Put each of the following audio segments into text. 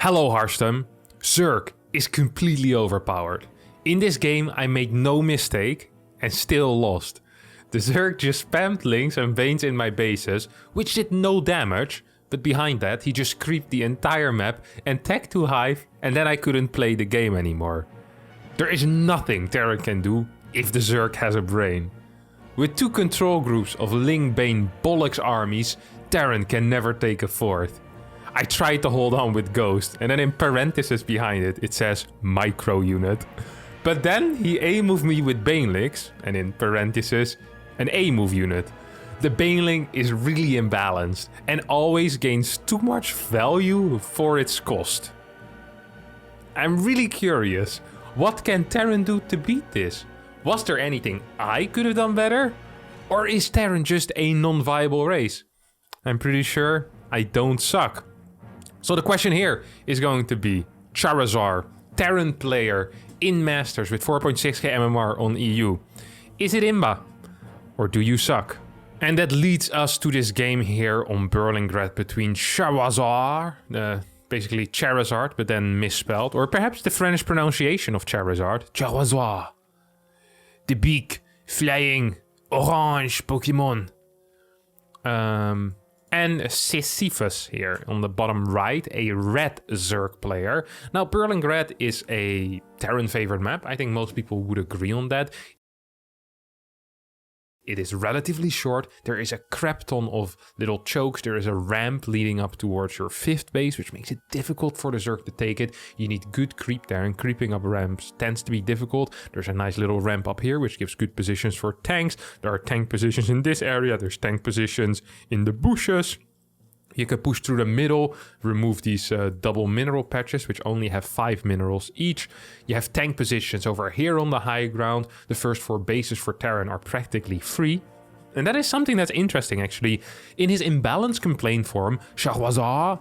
Hello Harstem. Zerg is completely overpowered. In this game I made no mistake and still lost. The Zerg just spammed links and veins in my bases, which did no damage, but behind that he just creeped the entire map and tagged to Hive, and then I couldn't play the game anymore. There is nothing Terran can do if the Zerg has a brain. With two control groups of Ling Bane Bollocks armies, Terran can never take a fourth. I tried to hold on with Ghost, and then in parentheses behind it, it says micro unit. But then he A-moved me with Banelings, and in parentheses, an A-move unit. The Baneling is really imbalanced, and always gains too much value for its cost. I'm really curious, what can Terran do to beat this? Was there anything I could have done better? Or is Terran just a non-viable race? I'm pretty sure I don't suck. So the question here is going to be, Charizard, Terran player, in Masters with 4.6k MMR on EU. Is it Imba? Or do you suck? And that leads us to this game here on Berlingrad between Charizard, basically Charizard, but then misspelled, or perhaps the French pronunciation of Charizard, Charizard. The big, flying, orange Pokemon. And Sisyphus here on the bottom right, a red Zerg player. Now, Berlingrad is a Terran favorite map. I think most people would agree on that. It is relatively short. There is a crap ton of little chokes. There is a ramp leading up towards your 5th base, which makes it difficult for the Zerg to take it. You need good creep there, and creeping up ramps tends to be difficult. There's a nice little ramp up here, which gives good positions for tanks. There are tank positions in this area. There's tank positions in the bushes. You can push through the middle, remove these double mineral patches, which only have 5 minerals each. You have tank positions over here on the high ground. The first 4 bases for Terran are practically free. And that is something that's interesting, actually. In his imbalance complaint form, Charizard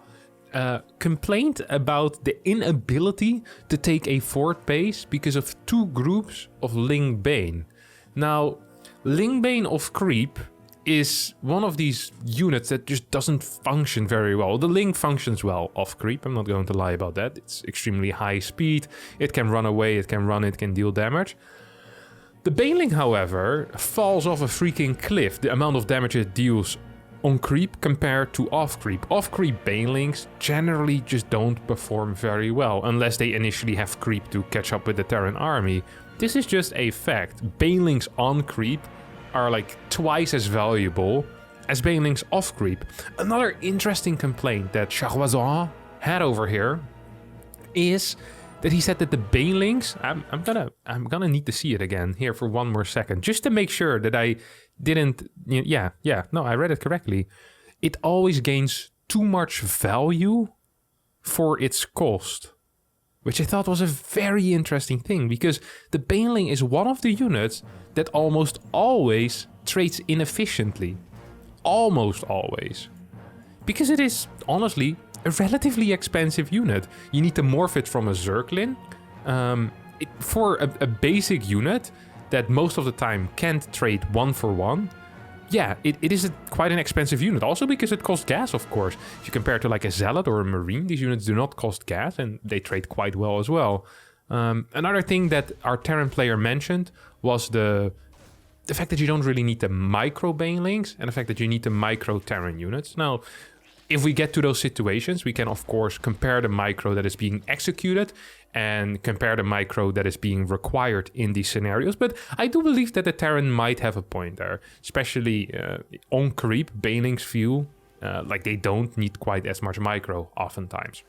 complained about the inability to take a 4th base because of 2 groups of Ling Bane. Now, Ling Bane of Creep is one of these units that just doesn't function very well. The Ling functions well off creep, I'm not going to lie about that. It's extremely high speed, it can run away, it can run, it can deal damage. The Baneling, however, falls off a freaking cliff, the amount of damage it deals on creep compared to off creep. Off creep Banelings generally just don't perform very well, unless they initially have creep to catch up with the Terran army. This is just a fact. Banelings on creep are like twice as valuable as Banelings off creep. Another interesting complaint that Charizard had over here is that he said that the Banelings, I'm gonna need to see it again here for one more second, just to make sure that I didn't, I read it correctly. It always gains too much value for its cost, which I thought was a very interesting thing, because the Baneling is one of the units that almost always trades inefficiently. Almost always. Because it is, honestly, a relatively expensive unit. You need to morph it from a Zerglin. For a basic unit that most of the time can't trade 1-for-1, yeah, it is quite an expensive unit. Also because it costs gas, of course. If you compare it to like a Zealot or a Marine, these units do not cost gas and they trade quite well as well. Another thing that our Terran player mentioned was the fact that you don't really need the micro Banelings and the fact that you need the micro Terran units. Now, if we get to those situations, we can of course compare the micro that is being executed and compare the micro that is being required in these scenarios. But I do believe that the Terran might have a point there, especially on creep. Banelings feel like they don't need quite as much micro oftentimes.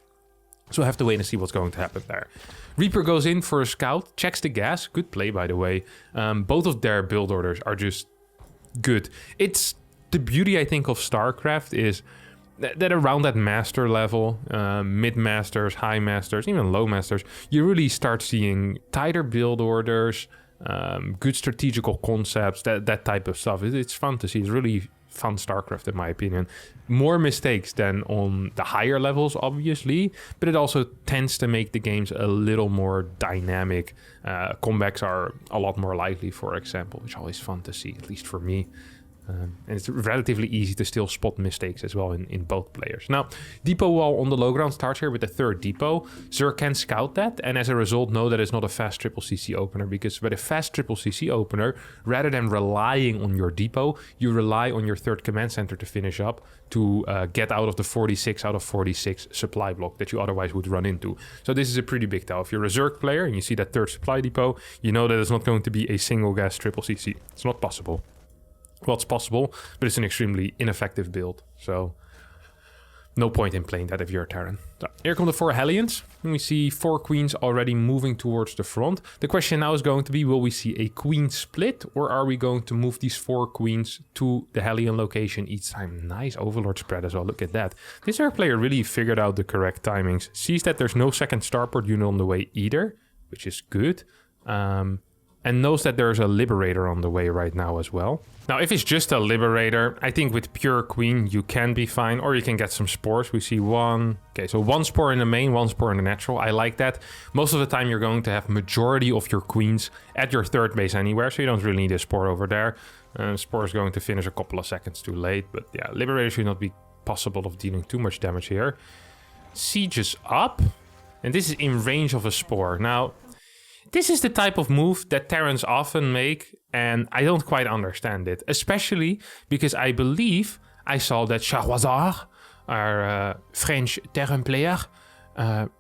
So I have to wait and see what's going to happen there. Reaper goes in for a scout, checks the gas. Good play, by the way. Both of their build orders are just good. It's the beauty, I think, of StarCraft is that around that master level, mid-masters, high masters, even low masters, you really start seeing tighter build orders, good strategical concepts, that type of stuff. It's fun to see. It's really fun StarCraft, in my opinion. More mistakes than on the higher levels, obviously, but it also tends to make the games a little more dynamic. Comebacks are a lot more likely, for example, which is always fun to see, at least for me. And it's relatively easy to still spot mistakes as well in both players. Now, depot wall on the low ground starts here with the third depot. Zerg can scout that, and as a result know that it's not a fast triple CC opener, because with a fast triple CC opener, rather than relying on your depot, you rely on your third command center to finish up to get out of the 46 out of 46 supply block that you otherwise would run into. So this is a pretty big tell. If you're a Zerg player and you see that third supply depot, you know that it's not going to be a single gas triple CC. It's not possible. Well, it's possible, but it's an extremely ineffective build. So no point in playing that if you're a Terran. So here come the 4 Hellions. And we see 4 queens already moving towards the front. The question now is going to be, will we see a queen split? Or are we going to move these 4 queens to the Hellion location each time? Nice Overlord spread as well. Look at that. This Zerg player really figured out the correct timings. Sees that there's no second starport unit on the way either, which is good. And knows that there's a Liberator on the way right now as well. Now, if it's just a Liberator, I think with pure Queen, you can be fine, or you can get some spores. We see one. Okay, so 1 spore in the main, 1 spore in the natural. I like that. Most of the time, you're going to have majority of your Queens at your third base anywhere, so you don't really need a spore over there. Spore is going to finish a couple of seconds too late, but yeah, Liberator should not be possible of dealing too much damage here. Siege is up, and this is in range of a spore. Now, this is the type of move that Terrans often make, and I don't quite understand it. Especially because I believe I saw that Shahwazar, our French Terran player,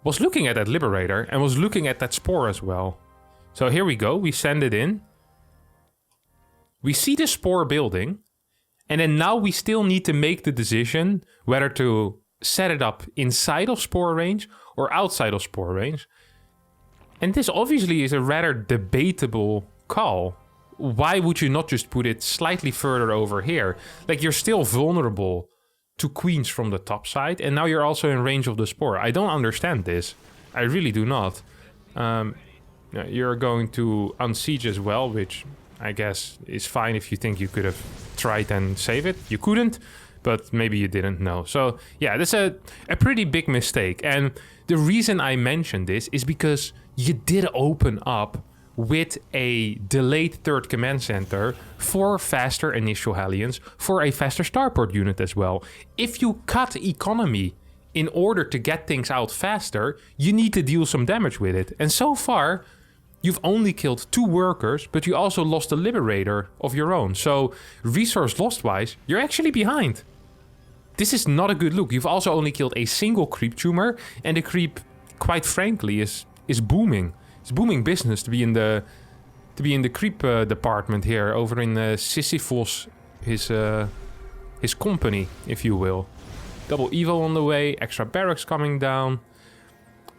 was looking at that Liberator and was looking at that Spore as well. So here we go, we send it in. We see the Spore building, and then now we still need to make the decision whether to set it up inside of Spore range or outside of Spore range. And this obviously is a rather debatable call. Why would you not just put it slightly further over here? Like, you're still vulnerable to queens from the top side, and now you're also in range of the Spore. I don't understand this. I really do not. You're going to unsiege as well, which I guess is fine if you think you could have tried and save it. You couldn't, but maybe you didn't know. So yeah, that's a pretty big mistake. And the reason I mentioned this is because you did open up with a delayed third command center for faster initial Hellions, for a faster starport unit as well. If you cut economy in order to get things out faster, you need to deal some damage with it. And so far, you've only killed 2 workers, but you also lost a Liberator of your own. So resource lost-wise, you're actually behind. This is not a good look. You've also only killed a single creep tumor, and the creep, quite frankly, is booming. It's booming business to be in the creep department here, over in Sisyphus, his company, if you will. Double Evo on the way, extra barracks coming down.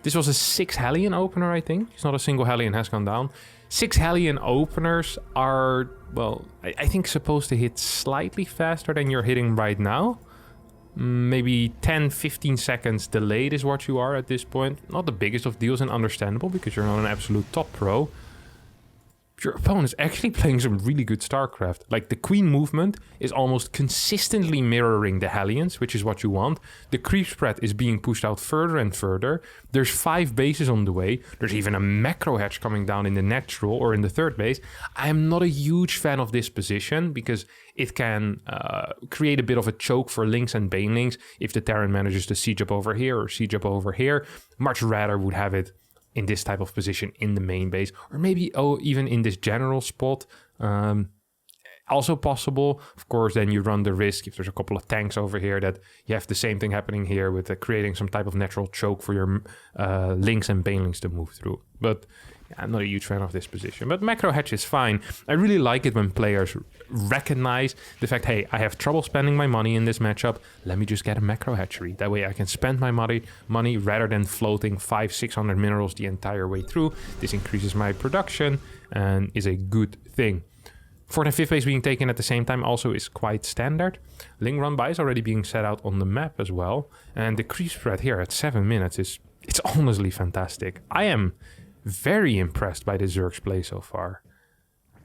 This was a 6 Hellion opener, I think. It's not a single Hellion has gone down. 6 Hellion openers are, well, I think supposed to hit slightly faster than you're hitting right now. Maybe 10-15 seconds delayed is what you are at this point. Not the biggest of deals, and understandable because you're not an absolute top pro. Your opponent's actually playing some really good StarCraft. Like, the Queen movement is almost consistently mirroring the Hellions, which is what you want. The creep spread is being pushed out further and further. There's 5 bases on the way. There's even a macro hatch coming down in the natural or in the third base. I am not a huge fan of this position because it can create a bit of a choke for Lynx and Banelings if the Terran manages to siege up over here or siege up over here. Much rather would have it in this type of position in the main base, or maybe even in this general spot. Also possible. Of course, then you run the risk, if there's a couple of tanks over here, that you have the same thing happening here with creating some type of natural choke for your Lynx and Banelings to move through. But yeah, I'm not a huge fan of this position. But macro hatch is fine. I really like it when players recognize the fact, hey, I have trouble spending my money in this matchup. Let me just get a macro hatchery. That way I can spend my money rather than floating 500-600 minerals the entire way through. This increases my production and is a good thing. 4th and 5th base being taken at the same time also is quite standard. Ling run by is already being set out on the map as well. And the creep spread here at 7 minutes it's honestly fantastic. I am very impressed by the Zerg's play so far.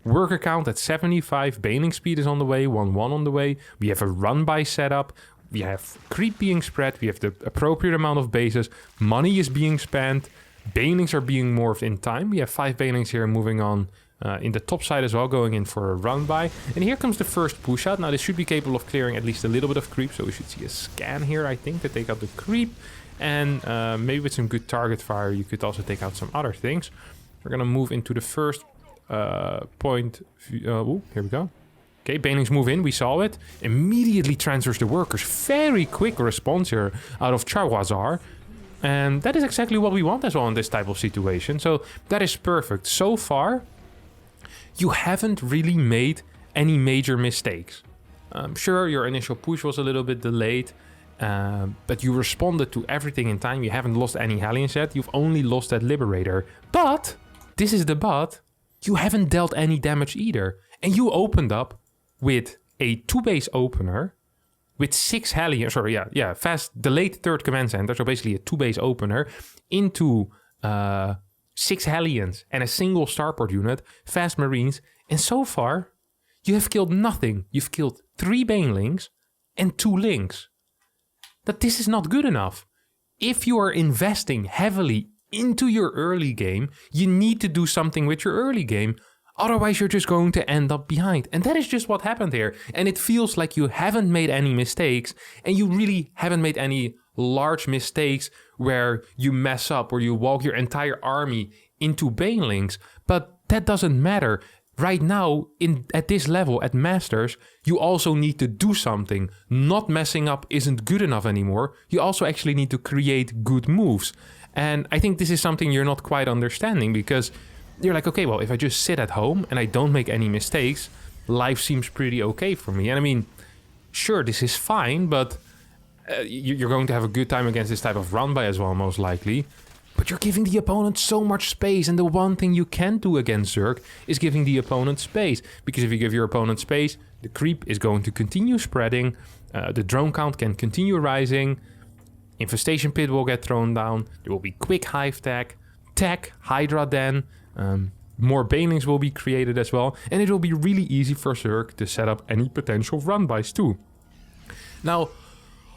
Worker count at 75, Baneling speed is on the way, 1-1 on the way. We have a run-by setup, we have creep being spread, we have the appropriate amount of bases, money is being spent, Banelings are being morphed in time. We have 5 Banelings here moving on in the top side as well, going in for a run by. And here comes the first push out. Now this should be capable of clearing at least a little bit of creep, so we should see a scan here, I think, to take out the creep. And maybe with some good target fire, you could also take out some other things. We're gonna move into the first point. Oh, here we go. Okay, Banelings move in, we saw it. Immediately transfers the workers. Very quick response here out of Charwazar. And that is exactly what we want as well in this type of situation. So that is perfect. So far, you haven't really made any major mistakes. Sure, your initial push was a little bit delayed, but you responded to everything in time. You haven't lost any Hellions yet. You've only lost that Liberator. But, this is the but, you haven't dealt any damage either. And you opened up with a 2-base opener with 6 Hellions, fast delayed third command center, so basically a 2-base opener, into 6 Hellions and a single starport unit, fast Marines, and so far, you have killed nothing. You've killed 3 Banelings and 2 Lings. That this is not good enough. If you are investing heavily into your early game, you need to do something with your early game. Otherwise, you're just going to end up behind. And that is just what happened here. And it feels like you haven't made any mistakes. And you really haven't made any large mistakes where you mess up, or you walk your entire army into Banelings. But that doesn't matter. Right now, at this level, at Masters, you also need to do something. Not messing up isn't good enough anymore. You also actually need to create good moves. And I think this is something you're not quite understanding, because you're like, okay, well, if I just sit at home and I don't make any mistakes, life seems pretty okay for me. And I mean, sure, this is fine, but you're going to have a good time against this type of run by as well, most likely. But you're giving the opponent so much space, and the one thing you can do against Zerg is giving the opponent space. Because if you give your opponent space, the creep is going to continue spreading, the drone count can continue rising, Infestation Pit will get thrown down, there will be quick hive tech, Hydra den, more Banelings will be created as well, and it will be really easy for Zerg to set up any potential run-bys too. Now,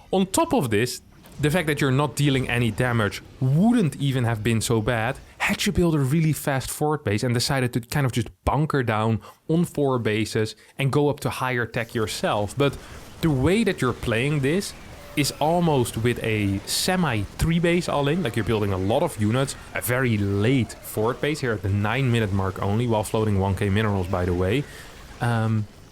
on top of this, the fact that you're not dealing any damage wouldn't even have been so bad had you built a really fast fort base and decided to kind of just bunker down on 4 bases and go up to higher tech yourself. But the way that you're playing this is almost with a semi 3-base all-in, like you're building a lot of units, a very late fort base here at the 9-minute mark only, while floating 1k minerals, by the way.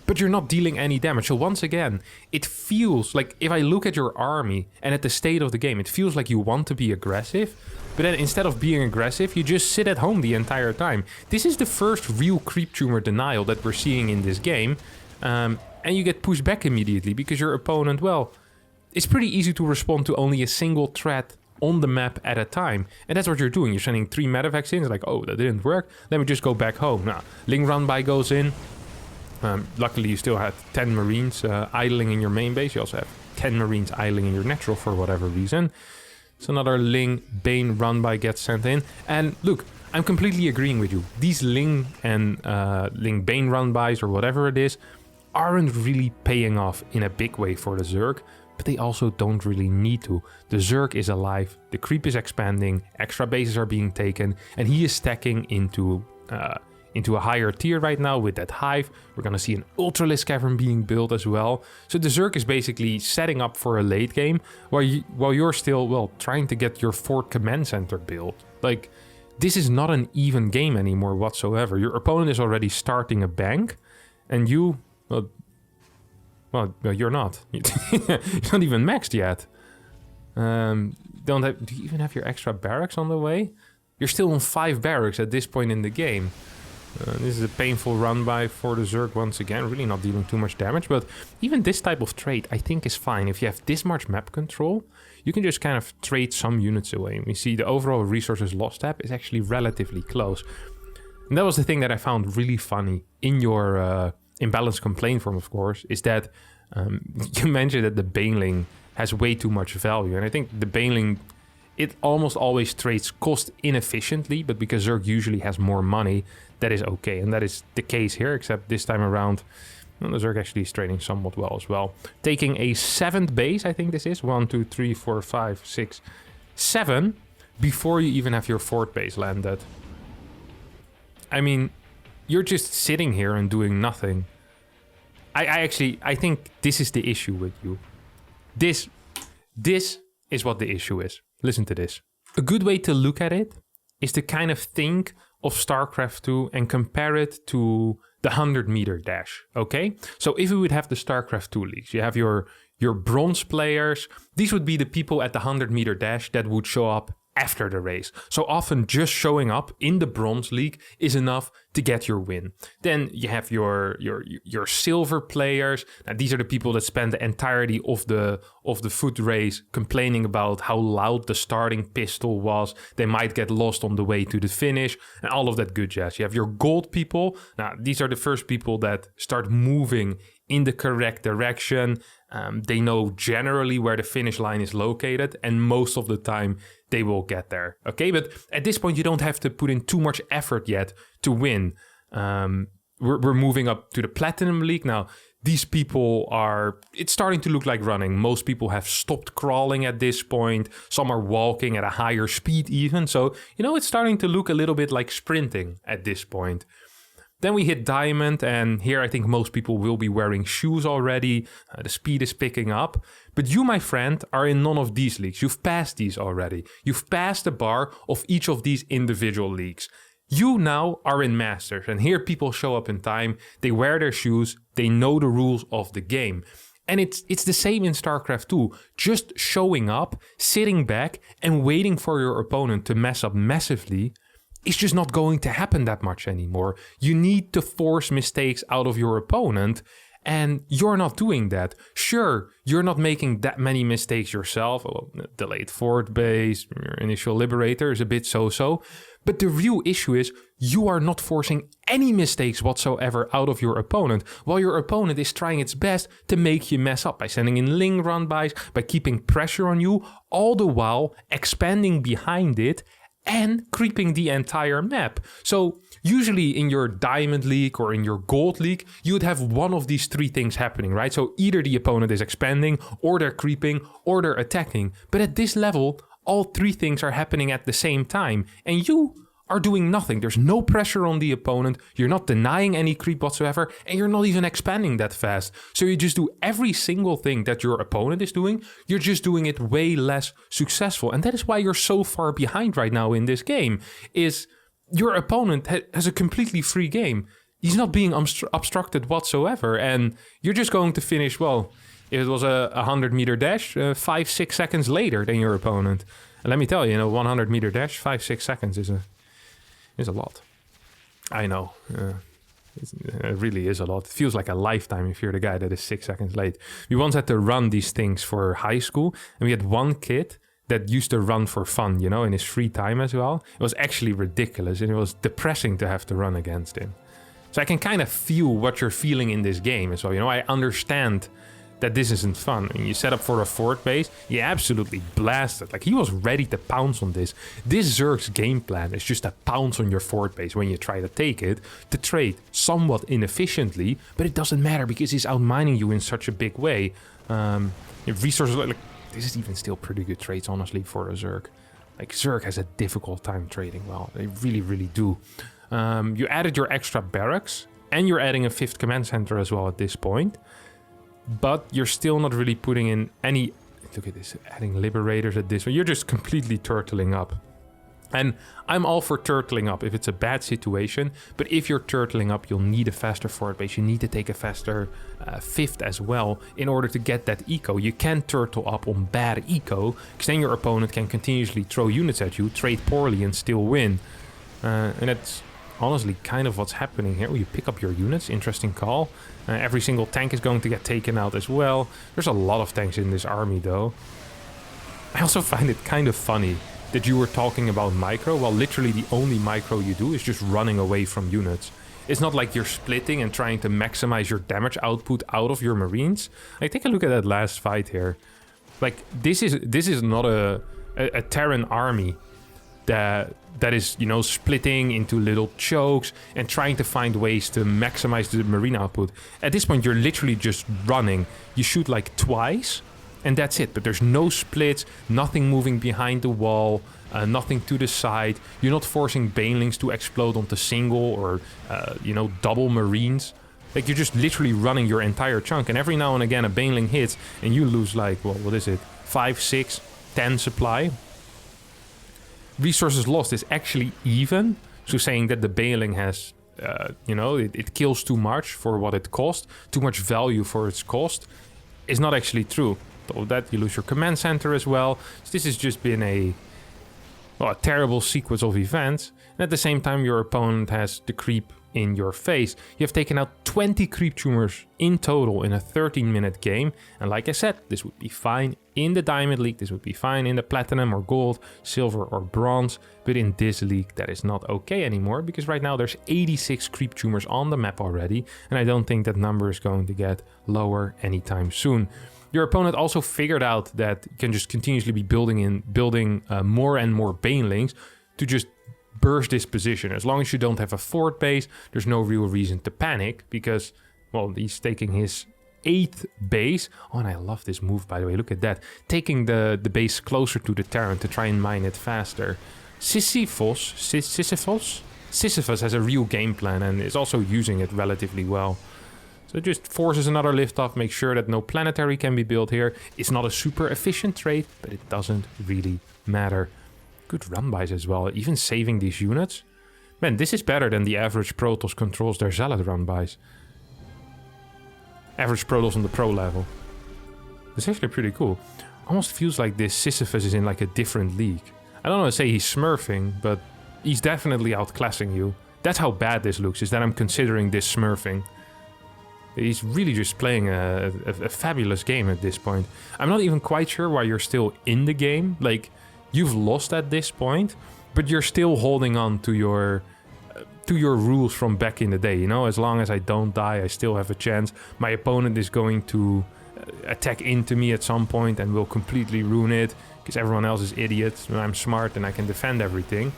But you're not dealing any damage. So once again, it feels like, if I look at your army and at the state of the game, it feels like you want to be aggressive, but then instead of being aggressive, you just sit at home the entire time. This is the first real creep tumor denial that we're seeing in this game, and you get pushed back immediately because your opponent, well, it's pretty easy to respond to only a single threat on the map at a time. And that's what you're doing. You're sending 3 medevacs in. It's like, oh, that didn't work. Let me just go back home. Now, Ling run by goes in. Luckily, you still had 10 Marines idling in your main base. You also have 10 Marines idling in your natural for whatever reason. So another Ling Bane run by gets sent in. And look, I'm completely agreeing with you. These Ling and Ling Bane run bys, or whatever it is, aren't really paying off in a big way for the Zerg. But they also don't really need to. The Zerg is alive, the creep is expanding, extra bases are being taken, and he is stacking into a higher tier right now with that hive. We're gonna see an Ultralisk Cavern being built as well. So the Zerg is basically setting up for a late game, while you're still, well, trying to get your 4th command center built. Like, this is not an even game anymore whatsoever. Your opponent is already starting a bank, and you, well, you're not. You're not even maxed yet. Do you even have your extra barracks on the way? You're still on 5 barracks at this point in the game. This is a painful run by for the Zerg once again. Really not dealing too much damage, but even this type of trade I think is fine. If you have this much map control, you can just kind of trade some units away. And we see the overall resources lost tab is actually relatively close. And that was the thing that I found really funny in your imbalanced complaint form, of course, is that you mentioned that the Baneling has way too much value. And I think the Baneling, it almost always trades cost inefficiently, but because Zerg usually has more money, that is okay. And that is the case here, except this time around, well, the Zerg actually is trading somewhat well as well. Taking a 7th base, I think this is, 1, 2, 3, 4, 5, 6, 7, before you even have your 4th base landed. I mean, you're just sitting here and doing nothing. I think this is the issue with you. This is what the issue is. Listen to this. A good way to look at it is to kind of think of StarCraft 2 and compare it to the 100-meter dash, okay? So if we would have the StarCraft 2 leagues, you have your bronze players. These would be the people at the 100-meter dash that would show up after the race. So often just showing up in the bronze league is enough to get your win. Then you have your silver players. Now these are the people that spend the entirety of the foot race complaining about how loud the starting pistol was. They might get lost on the way to the finish and all of that good jazz. You have your gold people. Now these are the first people that start moving in the correct direction. They know generally where the finish line is located, and most of the time they will get there. Okay, but at this point you don't have to put in too much effort yet to win. We're moving up to the Platinum League now. These people it's starting to look like running. Most people have stopped crawling at this point. Some are walking at a higher speed even. So, it's starting to look a little bit like sprinting at this point. Then we hit Diamond, and here I think most people will be wearing shoes already. The speed is picking up. But you, my friend, are in none of these leagues. You've passed these already. You've passed the bar of each of these individual leagues. You now are in Masters, and here people show up in time. They wear their shoes. They know the rules of the game. And it's the same in StarCraft 2. Just showing up, sitting back, and waiting for your opponent to mess up massively it's just not going to happen that much anymore. You need to force mistakes out of your opponent, and you're not doing that. Sure, you're not making that many mistakes yourself. Well, delayed forward base, your initial liberator is a bit so-so. But the real issue is you are not forcing any mistakes whatsoever out of your opponent, while your opponent is trying its best to make you mess up by sending in Ling run-bys, by keeping pressure on you, all the while expanding behind it and creeping the entire map. So usually in your Diamond League or in your Gold League, you would have one of these three things happening, right? So either the opponent is expanding, or they're creeping, or they're attacking. But at this level, all three things are happening at the same time, and you are doing nothing. There's no pressure on the opponent, you're not denying any creep whatsoever, and you're not even expanding that fast. So you just do every single thing that your opponent is doing, you're just doing it way less successful. And that is why you're so far behind right now in this game, is your opponent has a completely free game. He's not being obstructed whatsoever, and you're just going to finish, well, if it was a 100-meter dash, 5-6 seconds later than your opponent. And let me tell you, 100-meter dash, 5-6 seconds is a lot. I know. It really is a lot. It feels like a lifetime if you're the guy that is 6 seconds late. We once had to run these things for high school, and we had one kid that used to run for fun, in his free time as well. It was actually ridiculous, and it was depressing to have to run against him. So I can kind of feel what you're feeling in this game as well. I understand that this isn't fun. You set up for a forward base, you absolutely blasted. Like, he was ready to pounce on this. This Zerg's game plan is just to pounce on your forward base when you try to take it, to trade somewhat inefficiently, but it doesn't matter because he's outmining you in such a big way. Resources, this is even still pretty good trades, honestly, for a Zerg. Like, Zerg has a difficult time trading well. They really, really do. You added your extra barracks, and you're adding a 5th command center as well at this point. But you're still not really putting in any... Look at this, adding liberators at this one. You're just completely turtling up. And I'm all for turtling up if it's a bad situation. But if you're turtling up, you'll need a faster forward base. You need to take a faster 5th as well in order to get that eco. You can't turtle up on bad eco, because then your opponent can continuously throw units at you, trade poorly, and still win. And that's honestly kind of what's happening here. You pick up your units, interesting call. Every single tank is going to get taken out as well. There's a lot of tanks in this army though. I also find it kind of funny that you were talking about micro, while literally the only micro you do is just running away from units. It's not like you're splitting and trying to maximize your damage output out of your marines. Like, take a look at that last fight here. Like, this is not a Terran army that is, splitting into little chokes and trying to find ways to maximize the marine output. At this point, you're literally just running. You shoot like twice, And that's it. But there's no splits, nothing moving behind the wall, nothing to the side. You're not forcing Banelings to explode onto single or, double Marines. Like, you're just literally running your entire chunk. And every now and again, a Baneling hits and you lose like, well, what is it? 5, 6, 10 supply. Resources lost is actually even. So saying that the Baneling has, it kills too much for what it cost, too much value for its cost, is not actually true. Of that, you lose your command center as well. So this has just been a terrible sequence of events. And at the same time, your opponent has the creep in your face. You have taken out 20 creep tumors in total in a 13-minute game. And like I said, this would be fine in the Diamond League. This would be fine in the Platinum or Gold, Silver or Bronze. But in this league, that is not okay anymore. Because right now there's 86 creep tumors on the map already. And I don't think that number is going to get lower anytime soon. Your opponent also figured out that you can just continuously be building more and more Banelings to just burst this position. As long as you don't have a fort base, there's no real reason to panic because, well, he's taking his 8th base. Oh, and I love this move, by the way. Look at that. Taking the base closer to the Terran to try and mine it faster. Sisyphus has a real game plan and is also using it relatively well. So it just forces another liftoff, makes sure that no planetary can be built here. It's not a super efficient trade, but it doesn't really matter. Good run-bys as well, even saving these units. Man, this is better than the average Protoss controls their Zealot run-bys. Average Protoss on the pro level. It's actually pretty cool. Almost feels like this Sisyphus is in like a different league. I don't want to say he's smurfing, but he's definitely outclassing you. That's how bad this looks, is that I'm considering this smurfing. He's really just playing a fabulous game at this point. I'm not even quite sure why you're still in the game. Like, you've lost at this point, but you're still holding on to your rules from back in the day. You know, as long as I don't die, I still have a chance. My opponent is going to attack into me at some point and will completely ruin it because everyone else is idiots. I'm smart and I can defend everything.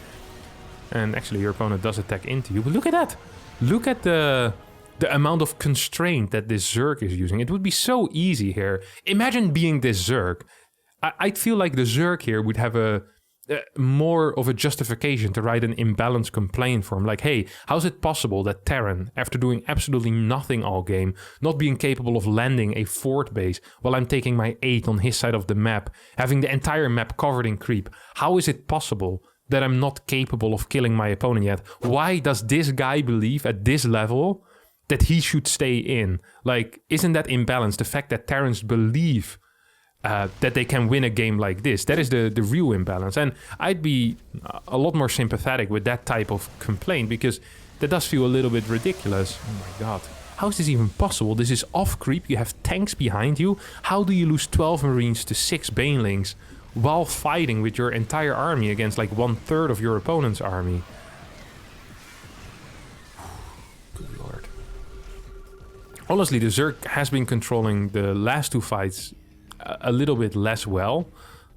And actually, your opponent does attack into you. But look at that. Look at the amount of constraint that this Zerg is using. It would be so easy here. Imagine being this Zerg. I'd feel like the Zerg here would have a more of a justification to write an imbalanced complaint for him. Like, hey, how's it possible that Terran, after doing absolutely nothing all game, not being capable of landing a fort base while I'm taking my 8 on his side of the map, having the entire map covered in creep, how is it possible that I'm not capable of killing my opponent yet? Why does this guy believe at this level that he should stay in? Like, isn't that imbalance? The fact that Terrans believe that they can win a game like this, that is the real imbalance. And I'd be a lot more sympathetic with that type of complaint because that does feel a little bit ridiculous. Oh my god. How is this even possible? This is off creep, you have tanks behind you. How do you lose 12 Marines to 6 Banelings while fighting with your entire army against like 1/3 of your opponent's army? Good lord. Honestly, the Zerg has been controlling the last 2 fights a little bit less well,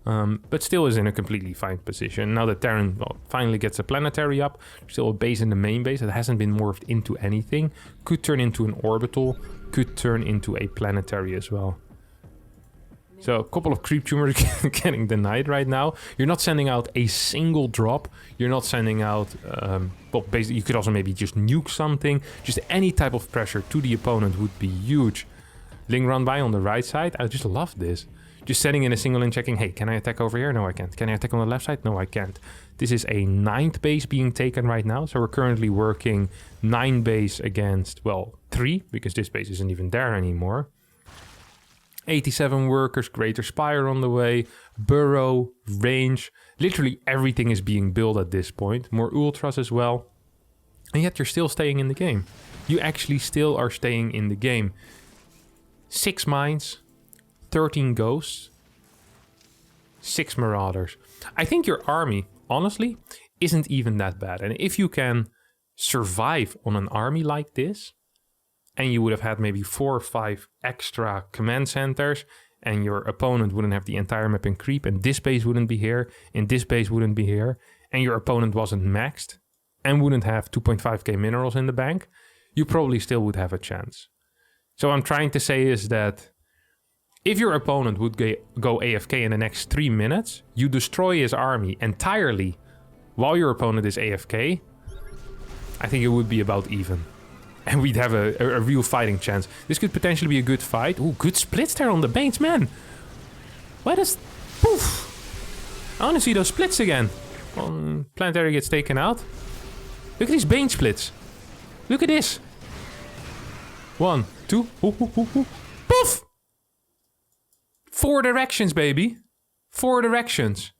but still is in a completely fine position. Now that Terran finally gets a planetary up, still a base in the main base that hasn't been morphed into anything. Could turn into an orbital, could turn into a planetary as well. So a couple of creep tumors getting denied right now. You're not sending out a single drop. You're not sending out, basically you could also maybe just nuke something. Just any type of pressure to the opponent would be huge. Ling run by on the right side. I just love this. Just setting in a single and checking, hey, can I attack over here? No, I can't. Can I attack on the left side? No, I can't. This is a 9th base being taken right now. So we're currently working 9 base against, well, 3, because this base isn't even there anymore. 87 workers, Greater Spire on the way, burrow, range. Literally everything is being built at this point. More ultras as well. And yet you're still staying in the game. You actually still are staying in the game. 6 mines, 13 ghosts, 6 marauders. I think your army, honestly, isn't even that bad. And if you can survive on an army like this, and you would have had maybe 4 or 5 extra command centers, and your opponent wouldn't have the entire map in creep, and this base wouldn't be here, and this base wouldn't be here, and your opponent wasn't maxed, and wouldn't have 2.5k minerals in the bank, you probably still would have a chance. So what I'm trying to say is that If your opponent would go AFK in the next 3 minutes, you destroy his army entirely while your opponent is AFK, I think it would be about even. And we'd have a real fighting chance. This could potentially be a good fight. Ooh, good splits there on the Banes, man. Why does... Poof! I want to see those splits again. Well, Planetary gets taken out. Look at these Bane splits. Look at this. 1, 2. Poof! 4 directions, baby. 4 directions.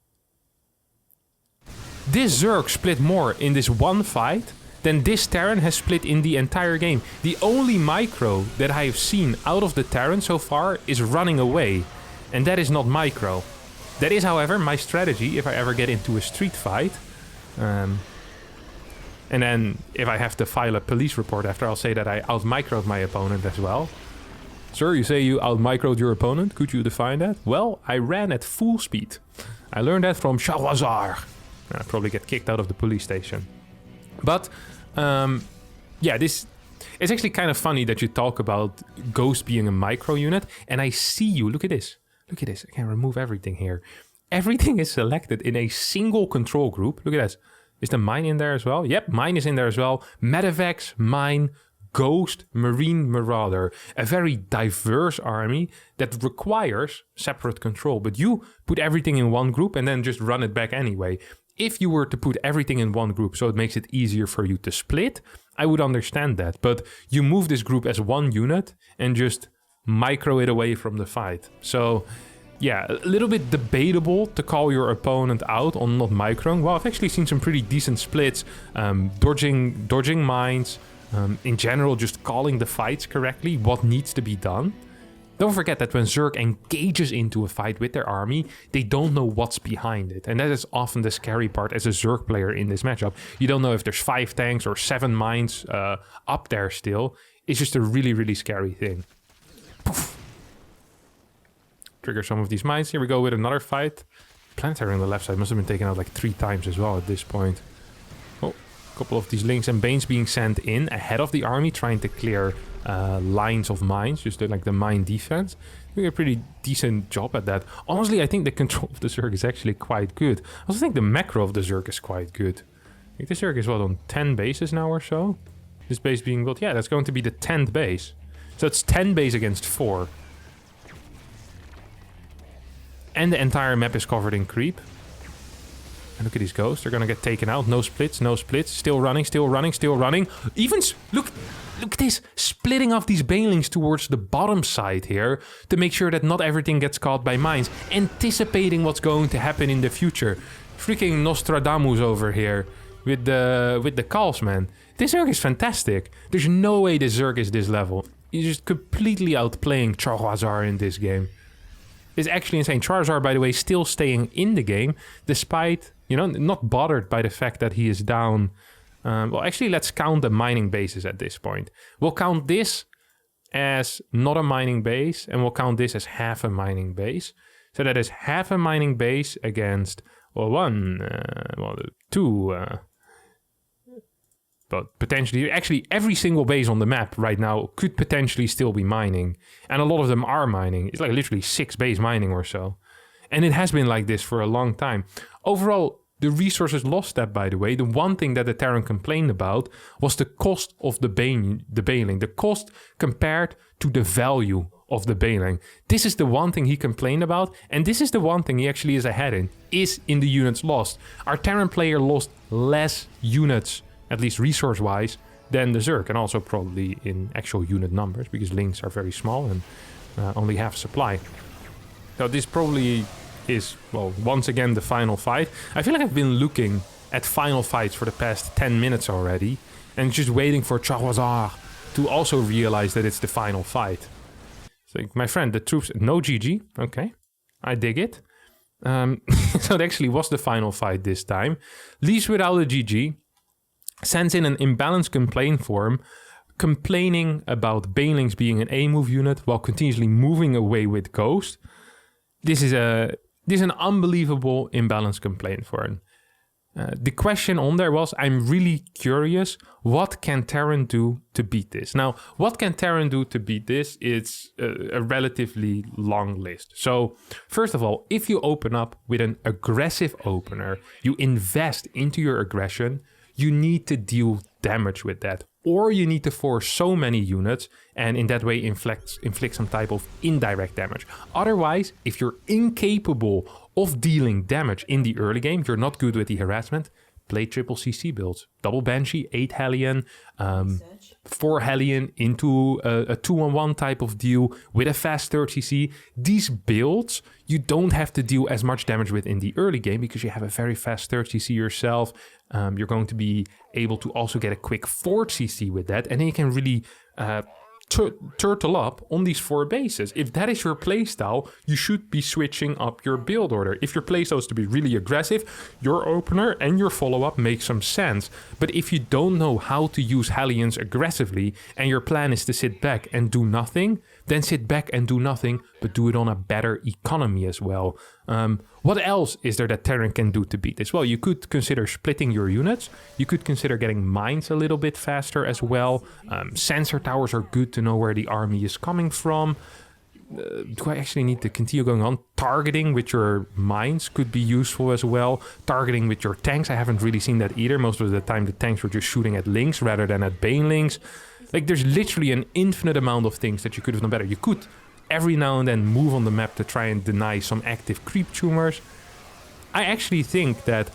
This Zerg split more in this one fight than this Terran has split in the entire game. The only micro that I have seen out of the Terran so far is running away. And that is not micro. That is, however, my strategy if I ever get into a street fight. And then if I have to file a police report after, I'll say that I out-microed my opponent as well. Sir, you say you out-microed your opponent? Could you define that? Well, I ran at full speed. I learned that from Shahwazar. I'll probably get kicked out of the police station. But, yeah, this... It's actually kind of funny that you talk about Ghost being a micro unit. And I see you. Look at this. Look at this. I can remove everything here. Everything is selected in a single control group. Look at that. Is the mine in there as well? Yep, mine is in there as well. Medevacs, mine, Ghost, Marine, Marauder. A very diverse army that requires separate control. But you put everything in one group and then just run it back anyway. If you were to put everything in one group so it makes it easier for you to split, I would understand that. But you move this group as one unit and just micro it away from the fight. So yeah, a little bit debatable to call your opponent out on not microing. Well, I've actually seen some pretty decent splits, dodging mines, in general just calling the fights correctly, what needs to be done. Don't forget that when Zerg engages into a fight with their army, they don't know what's behind it. And that is often the scary part as a Zerg player in this matchup. You don't know if there's 5 tanks or 7 mines up there still. It's just a really, really scary thing. Poof. Trigger some of these mines. Here we go with another fight. Planetary on the left side must have been taken out like 3 times as well at this point. Oh, a couple of these Links and Banes being sent in ahead of the army, trying to clear lines of mines, just like the mine defense. Doing a pretty decent job at that. Honestly, I think the control of the Zerg is actually quite good. I also think the macro of the Zerg is quite good. I think the Zerg is what, on 10 bases now or so? This base being built, yeah, that's going to be the 10th base. So it's 10 base against 4. And the entire map is covered in creep. And look at these ghosts. They're gonna get taken out. No splits, no splits. Still running, still running, still running. Even... Look at this. Splitting off these Banelings towards the bottom side here to make sure that not everything gets caught by mines. Anticipating what's going to happen in the future. Freaking Nostradamus over here with the calls, man. This Zerg is fantastic. There's no way this Zerg is this level. He's just completely outplaying Charizard in this game. It's actually insane. Charizard, by the way, still staying in the game, despite, you know, not bothered by the fact that he is down. Well, actually, let's count the mining bases at this point. We'll count this as not a mining base, and we'll count this as half a mining base. So that is half a mining base against, well, 2... but potentially, actually, every single base on the map right now could potentially still be mining. And a lot of them are mining. It's like literally 6 base mining or so. And it has been like this for a long time. Overall, the resources lost step, by the way. The one thing that the Terran complained about was the cost of the Baneling. The cost compared to the value of the Baneling. This is the one thing he complained about. And this is the one thing he actually is ahead in. Is in the units lost. Our Terran player lost less units, at least resource-wise, than the Zerg, and also probably in actual unit numbers, because Links are very small and only half supply. So this probably is, well, once again the final fight. I feel like I've been looking at final fights for the past 10 minutes already, and just waiting for Charizard to also realize that it's the final fight. So, my friend, the troops... No GG. Okay, I dig it. So it actually was the final fight this time. Leaves without a GG. Sends in an imbalanced complaint form, complaining about Banelings being an A-move unit while continuously moving away with Ghost. This is an unbelievable imbalanced complaint form. The question on there was, I'm really curious, what can Terran do to beat this? Now, what can Terran do to beat this? It's a relatively long list. So, first of all, if you open up with an aggressive opener, you invest into your aggression, you need to deal damage with that. Or you need to force so many units and in that way inflict some type of indirect damage. Otherwise, if you're incapable of dealing damage in the early game, you're not good with the harassment, play triple CC builds. Double Banshee, 8 Hellion, 4 Hellion into a 2-on-1 type of deal with a fast 3rd CC. These builds, you don't have to deal as much damage with in the early game because you have a very fast 3rd CC yourself. You're going to be able to also get a quick 4th CC with that, and then you can really turtle up on these 4 bases. If that is your playstyle, you should be switching up your build order. If your playstyle is to be really aggressive, your opener and your follow-up make some sense. But if you don't know how to use Hellions aggressively and your plan is to sit back and do nothing, then sit back and do nothing, but do it on a better economy as well. What else is there that Terran can do to beat this? Well, you could consider splitting your units. You could consider getting mines a little bit faster as well. Sensor towers are good to know where the army is coming from. Do I actually need to continue going on? Targeting with your mines could be useful as well. Targeting with your tanks, I haven't really seen that either. Most of the time the tanks were just shooting at links rather than at Banelings. Like, there's literally an infinite amount of things that you could have done better. You could every now and then move on the map to try and deny some active creep tumors. I actually think that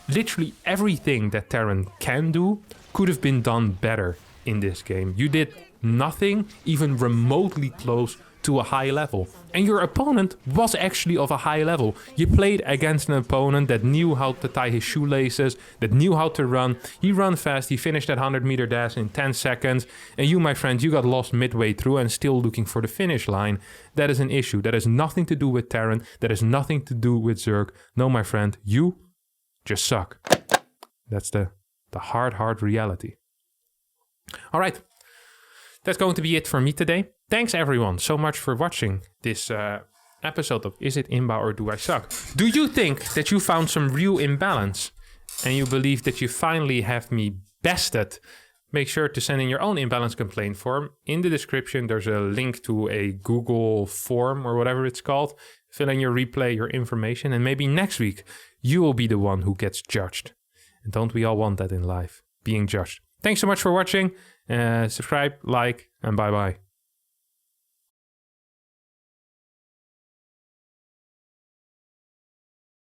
literally everything that Terran can do could have been done better in this game. You did nothing even remotely close to a high level. And your opponent was actually of a high level. You played against an opponent that knew how to tie his shoelaces, that knew how to run. He ran fast, he finished that 100-meter dash in 10 seconds. And you, my friend, you got lost midway through and still looking for the finish line. That is an issue. That has nothing to do with Terran. That has nothing to do with Zerg. No, my friend, you just suck. That's the hard reality. All right. That's going to be it for me today. Thanks everyone so much for watching this episode of Is It Imba or Do I Suck? Do you think that you found some real imbalance and you believe that you finally have me bested? Make sure to send in your own imbalance complaint form. In the description there's a link to a Google form or whatever it's called. Fill in your replay, your information, and maybe next week you will be the one who gets judged. And don't we all want that in life? Being judged. Thanks so much for watching. Subscribe, like, and bye-bye.